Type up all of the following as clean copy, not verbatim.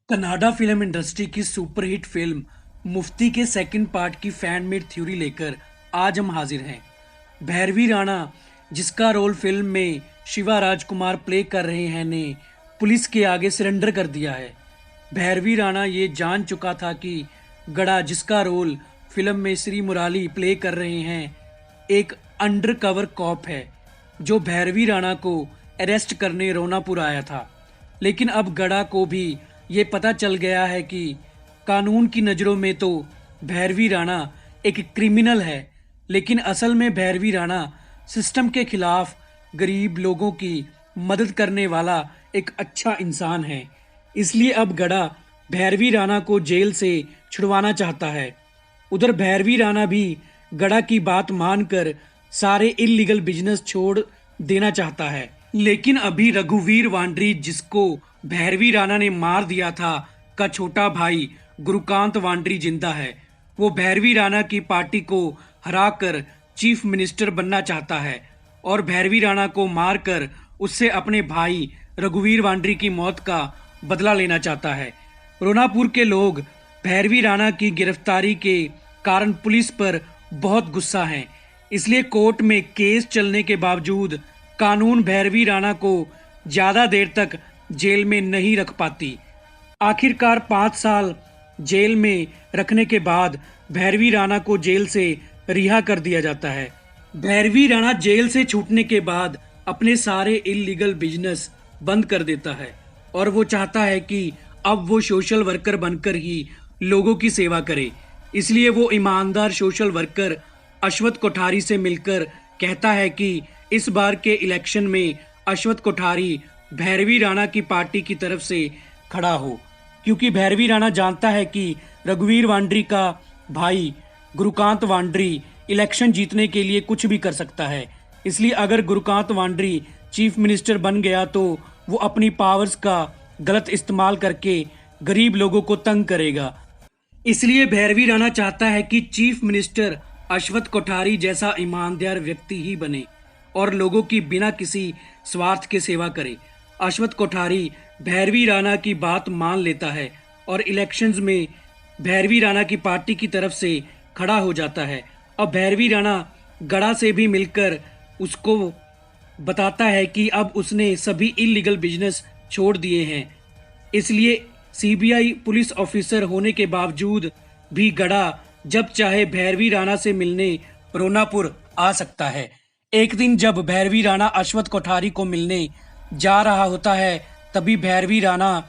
Canada film industry की superhit film मुफ्ती के second part की फैन मेड थ्योरी लेकर आज हम हाजिर हैं। भैरवी राणा, जिसका रोल फिल्म में शिवा राजकुमार प्ले कर रहे हैं, ने पुलिस के आगे सरेंडर कर दिया है। भैरवी राणा ये जान चुका था कि गड़ा, जिसका रोल फिल्म में श्री मुराली प्ले कर रहे हैं, एक अंडरकवर कॉप है जो भैरवी राणा को अरेस्ट करने रोनापुर आया था। लेकिन अब गड़ा को भी ये पता चल गया है कि कानून की नज़रों में तो भैरवी राणा एक क्रिमिनल है, लेकिन असल में भैरवी राणा सिस्टम के खिलाफ गरीब लोगों की मदद करने वाला एक अच्छा इंसान है। इसलिए अब गड़ा भैरवी राणा को जेल से छुड़वाना चाहता है। उधर भैरवी राणा भी गड़ा की बात मानकर सारे इल्लीगल बिजनेस छोड़ देना चाहता है। लेकिन अभी रघुवीर वांड्री, जिसको भैरवी राणा ने मार दिया था, का छोटा भाई गुरुकांत वांड्री जिंदा है। वो भैरवी राणा की पार्टी को हराकर चीफ मिनिस्टर बनना चाहता है और भैरवी राणा को मारकर उससे अपने भाई रघुवीर वांड्री की मौत का बदला लेना चाहता है। रोनापुर के लोग भैरवी राणा की गिरफ्तारी के कारण पुलिस पर बहुत गुस्सा हैं। इसलिए कोर्ट में केस चलने के बावजूद कानून भैरवी राणा को ज्यादा देर तक जेल में नहीं रख पाती। आखिरकार 5 साल जेल में रखने के बाद भैरवी राणा को जेल से रिहा कर दिया जाता है। भैरवी राणा जेल से छूटने के बाद अपने सारे इल्लीगल बिजनेस बंद कर देता है और वो चाहता है कि अब वो सोशल वर्कर बनकर ही लोगों की सेवा करे। इसलिए वो ईमानदार सोशल वर्कर अश्वथ कोठारी से मिलकर कहता है कि इस बार के इलेक्शन में अश्वथ कोठारी भैरवी राणा की पार्टी की तरफ से खड़ा हो, क्योंकि भैरवी राणा जानता है कि रघुवीर वांड्री का भाई गुरुकांत वांड्री इलेक्शन जीतने के लिए कुछ भी कर सकता है। इसलिए अगर गुरुकांत वांड्री चीफ मिनिस्टर बन गया तो वो अपनी पावर्स का गलत इस्तेमाल करके गरीब लोगों को तंग करेगा। इसलिए भैरवी राणा चाहता है कि चीफ मिनिस्टर अश्वथ कोठारी जैसा ईमानदार व्यक्ति ही बने और लोगों की बिना किसी स्वार्थ के सेवा करे। अश्वथ कोठारी भैरवी राणा की बात मान लेता है और इलेक्शंस में भैरवी राणा की पार्टी की तरफ से खड़ा हो जाता है। अब भैरवी राणा गड़ा से भी मिलकर उसको बताता है कि अब उसने सभी इल्लीगल बिजनेस छोड़ दिए हैं। इसलिए सीबीआई पुलिस ऑफिसर होने के बावजूद भी गड़ा जब चाहे भैरवी राणा से मिलने रोनापुर आ सकता है। एक दिन जब भैरवी राणा अश्वथ कोठारी को मिलने जा रहा होता है, तभी भैरवी राणा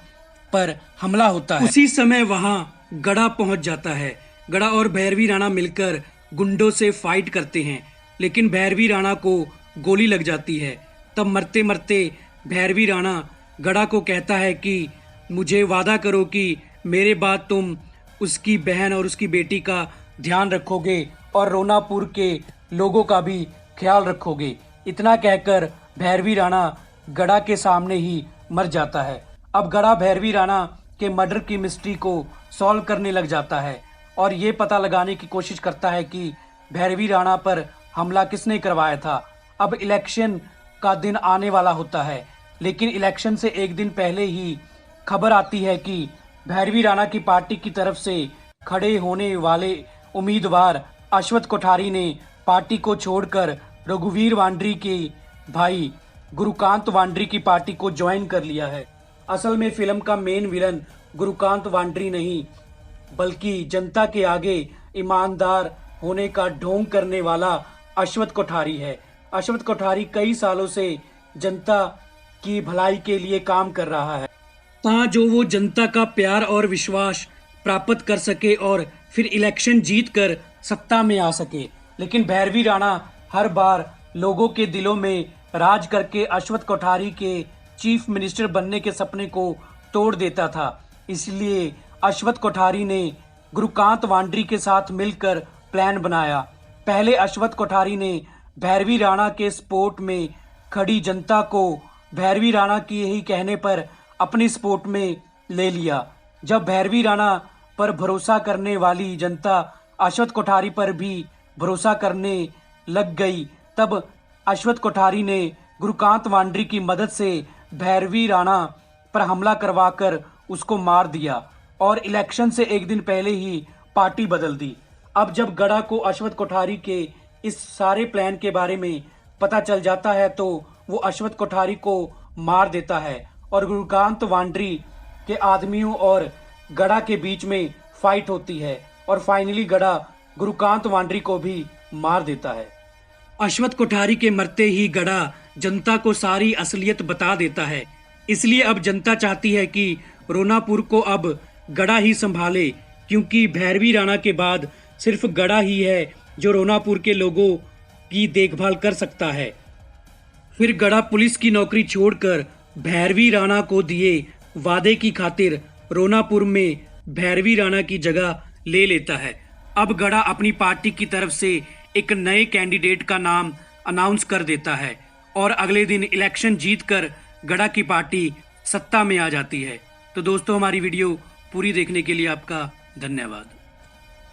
पर हमला होता है। उसी समय वहां गड़ा पहुंच जाता है। गड़ा और भैरवी राणा मिलकर गुंडों से फाइट करते हैं, लेकिन भैरवी राणा को गोली लग जाती है। तब मरते मरते भैरवी राणा गड़ा को कहता है कि मुझे वादा करो कि मेरे बाद तुम उसकी बहन और उसकी बेटी का ध्यान रखोगे और रोनापुर के लोगों का भी ख्याल रखोगे। इतना कहकर भैरवी राणा गड़ा के सामने ही मर जाता है। अब गड़ा भैरवी राणा के मर्डर की मिस्ट्री को सॉल्व करने लग जाता है और ये पता लगाने की कोशिश करता है कि भैरवी राणा पर हमला किसने करवाया था। अब इलेक्शन का दिन आने वाला होता है, लेकिन इलेक्शन से एक दिन पहले ही खबर आती है कि भैरवी राणा की पार्टी की तरफ से खड़े होने वाले उम्मीदवार अश्वथ कोठारी ने पार्टी को छोड़कर रघुवीर वांड्री के भाई गुरुकांत वांड्री की पार्टी को ज्वाइन कर लिया है। असल में फिल्म का मेन विलन गुरुकांत वांड्री नहीं, बल्कि जनता के आगे ईमानदार होने का ढोंग करने वाला अश्वथ कोठारी है। अश्वथ कोठारी कई सालों से जनता की भलाई के लिए काम कर रहा है, जो वो जनता का प्यार और विश्वास प्राप्त कर सके और फिर इलेक्शन जीत कर सत्ता में आ सके। लेकिन भैरवी राणा हर बार लोगों के दिलों में राज करके अश्वथ कोठारी के चीफ मिनिस्टर बनने के सपने को तोड़ देता था। इसलिए अश्वथ कोठारी ने गुरुकांत वांड्री के साथ मिलकर प्लान बनाया। पहले अश्वथ कोठारी ने भैरवी राणा के सपोर्ट में खड़ी जनता को भैरवी राणा की यही कहने पर अपनी सपोर्ट में ले लिया। जब भैरवी राणा पर भरोसा करने वाली जनता अश्वथ कोठारी पर भी भरोसा करने लग गई, तब अश्वथ कोठारी ने गुरुकांत वांड्री की मदद से भैरवी राणा पर हमला करवाकर उसको मार दिया और इलेक्शन से एक दिन पहले ही पार्टी बदल दी। अब जब गड़ा को अश्वथ कोठारी के इस सारे प्लान के बारे में पता चल जाता है तो वो अश्वथ कोठारी को मार देता है और गुरुकांत वांड्री के आदमियों और गड़ा के बीच में फाइट होती है और फाइनली गड़ा गुरुकांत वांड्री को भी मार देता है। अश्वथ कोठारी के मरते ही गड़ा जनता को सारी असलियत बता देता है। इसलिए अब जनता चाहती है कि रोनापुर को अब गड़ा ही संभाले, क्योंकि भैरवी राणा के बाद सिर्फ गड़ा ही है जो रोनापुर के लोगों की देखभाल कर सकता है। फिर गड़ा पुलिस की नौकरी छोड़कर भैरवी राणा को दिए वादे की खातिर रोनापुर में भैरवी राणा की जगह ले लेता है। अब गड़ा अपनी पार्टी की तरफ से एक नए कैंडिडेट का नाम अनाउंस कर देता है और अगले दिन इलेक्शन जीतकर गड़ा की पार्टी सत्ता में आ जाती है। तो दोस्तों, हमारी वीडियो पूरी देखने के लिए आपका धन्यवाद।